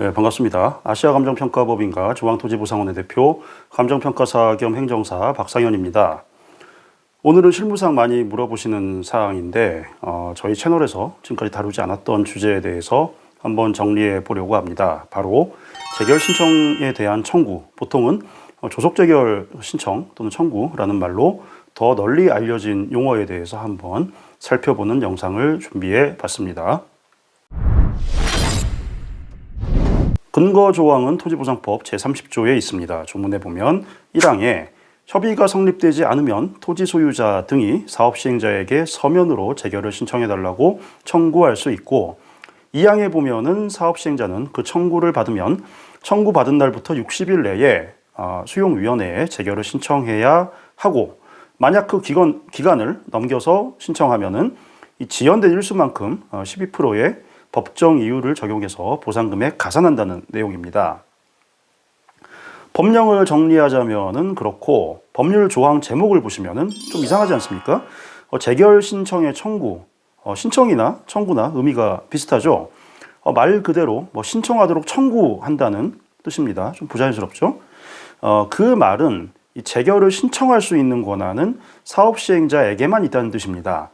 네, 반갑습니다. 아시아감정평가법인과 중앙토지보상원의 대표, 감정평가사 겸 행정사 박상현입니다. 오늘은 실무상 많이 물어보시는 사항인데 저희 채널에서 지금까지 다루지 않았던 주제에 대해서 한번 정리해 보려고 합니다. 바로 재결 신청에 대한 청구, 보통은 조속재결 신청 또는 청구라는 말로 더 널리 알려진 용어에 대해서 한번 살펴보는 영상을 준비해 봤습니다. 근거조항은 토지보상법 제30조에 있습니다. 조문에 보면 1항에 협의가 성립되지 않으면 토지 소유자 등이 사업시행자에게 서면으로 재결을 신청해달라고 청구할 수 있고, 2항에 보면은 사업시행자는 그 청구를 받으면 청구받은 날부터 60일 내에 수용위원회에 재결을 신청해야 하고, 만약 그 기간을 넘겨서 신청하면은 이 지연된 일수만큼 12%의 법정 이유를 적용해서 보상금에 가산한다는 내용입니다. 법령을 정리하자면은 그렇고, 법률 조항 제목을 보시면은 좀 이상하지 않습니까? 재결 신청의 청구, 신청이나 청구나 의미가 비슷하죠. 말 그대로 신청하도록 청구한다는 뜻입니다. 좀 부자연스럽죠? 그 말은 이 재결을 신청할 수 있는 권한은 사업시행자에게만 있다는 뜻입니다.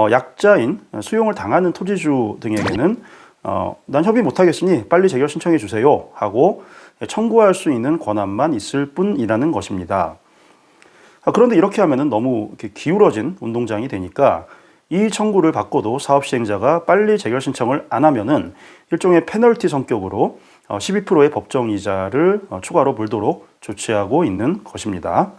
약자인 수용을 당하는 토지주 등에게는 난 협의 못하겠으니 빨리 재결 신청해 주세요 하고 청구할 수 있는 권한만 있을 뿐이라는 것입니다. 그런데 이렇게 하면은 너무 기울어진 운동장이 되니까 이 청구를 받고도 사업시행자가 빨리 재결 신청을 안 하면은 일종의 페널티 성격으로 12%의 법정이자를 추가로 물도록 조치하고 있는 것입니다.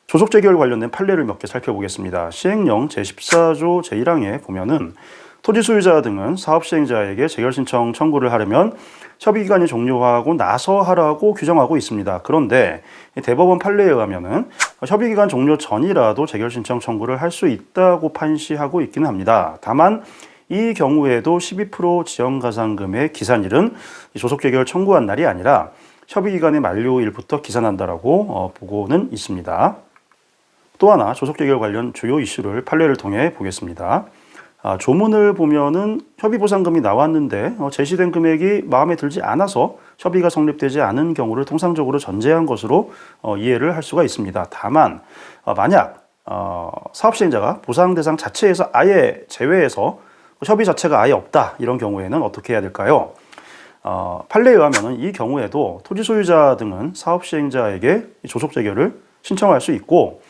조속재결 관련된 판례를 몇 개 살펴보겠습니다. 시행령 제14조 제1항에 보면은 토지 소유자 등은 사업시행자에게 재결 신청 청구를 하려면 협의기간이 종료하고 나서 하라고 규정하고 있습니다. 그런데 대법원 판례에 의하면은 협의기간 종료 전이라도 재결 신청 청구를 할 수 있다고 판시하고 있기는 합니다. 다만 이 경우에도 12% 지연가산금의 기산일은 조속재결 청구한 날이 아니라 협의기간의 만료일부터 기산한다라고 보고는 있습니다. 또 하나 조속재결 관련 주요 이슈를 판례를 통해 보겠습니다. 조문을 보면은 협의보상금이 나왔는데 제시된 금액이 마음에 들지 않아서 협의가 성립되지 않은 경우를 통상적으로 전제한 것으로 이해를 할 수가 있습니다. 다만 만약 사업시행자가 보상 대상 자체에서 아예 제외해서 협의 자체가 아예 없다, 이런 경우에는 어떻게 해야 될까요? 판례에 의하면 이 경우에도 토지 소유자 등은 사업시행자에게 조속재결을 신청할 수 있고,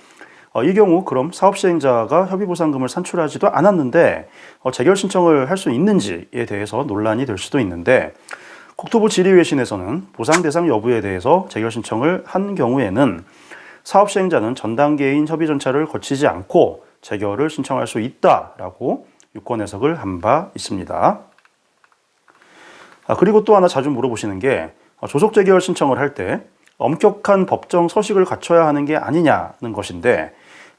이 경우 그럼 사업시행자가 협의보상금을 산출하지도 않았는데 재결 신청을 할 수 있는지에 대해서 논란이 될 수도 있는데, 국토부 질의회신에서는 보상 대상 여부에 대해서 재결 신청을 한 경우에는 사업시행자는 전 단계인 협의 절차를 거치지 않고 재결을 신청할 수 있다라고 유권 해석을 한 바 있습니다. 그리고 또 하나 자주 물어보시는 게 조속재결 신청을 할 때 엄격한 법정 서식을 갖춰야 하는 게 아니냐는 것인데,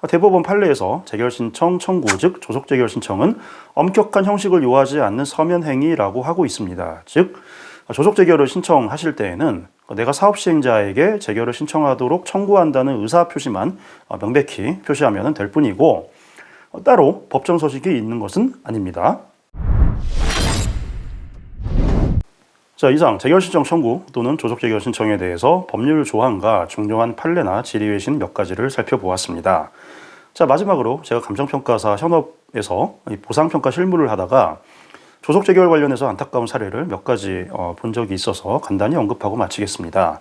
대법원 판례에서 재결 신청 청구, 즉 조속재결 신청은 엄격한 형식을 요하지 않는 서면 행위라고 하고 있습니다. 즉 조속재결을 신청하실 때에는 내가 사업시행자에게 재결을 신청하도록 청구한다는 의사표시만 명백히 표시하면 될 뿐이고 따로 법정 서식이 있는 것은 아닙니다. 자, 이상 재결 신청 청구 또는 조속재결 신청에 대해서 법률 조항과 중요한 판례나 질의외신 몇 가지를 살펴보았습니다. 자, 마지막으로 제가 감정평가사 현업에서 보상평가 실무를 하다가 조속재결 관련해서 안타까운 사례를 몇 가지 본 적이 있어서 간단히 언급하고 마치겠습니다.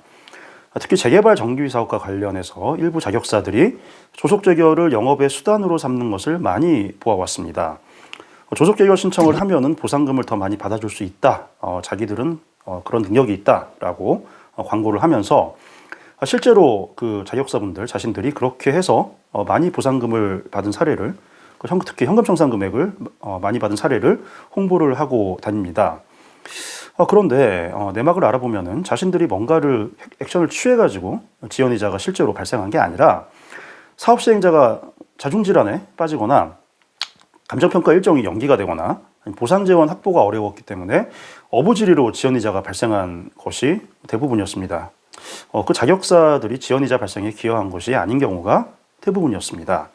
특히 재개발 정비 사업과 관련해서 일부 자격사들이 조속재결을 영업의 수단으로 삼는 것을 많이 보아왔습니다. 조속재결 신청을 하면은 보상금을 더 많이 받아줄 수 있다, 자기들은 그런 능력이 있다라고 광고를 하면서 실제로 그 자격사분들 자신들이 그렇게 해서 많이 보상금을 받은 사례를, 특히 현금청산 금액을 많이 받은 사례를 홍보를 하고 다닙니다. 그런데 내막을 알아보면은 자신들이 뭔가를 액션을 취해가지고 지연이자가 실제로 발생한 게 아니라 사업시행자가 자중질환에 빠지거나 감정평가 일정이 연기가 되거나 보상재원 확보가 어려웠기 때문에 어부지리로 지연이자가 발생한 것이 대부분이었습니다. 그 자격사들이 지연이자 발생에 기여한 것이 아닌 경우가 대부분이었습니다.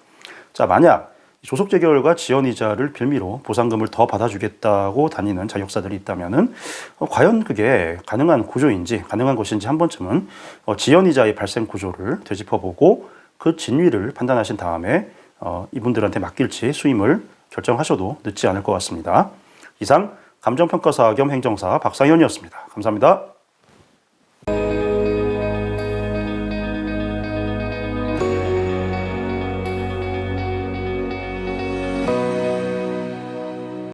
자, 만약 조속 재결과 지연이자를 빌미로 보상금을 더 받아주겠다고 다니는 자격사들이 있다면은 과연 그게 가능한 구조인지 가능한 것인지 한 번쯤은 지연이자의 발생 구조를 되짚어보고 그 진위를 판단하신 다음에 이분들한테 맡길지 수임을 결정하셔도 늦지 않을 것 같습니다. 이상 감정평가사 겸 행정사 박상현이었습니다. 감사합니다.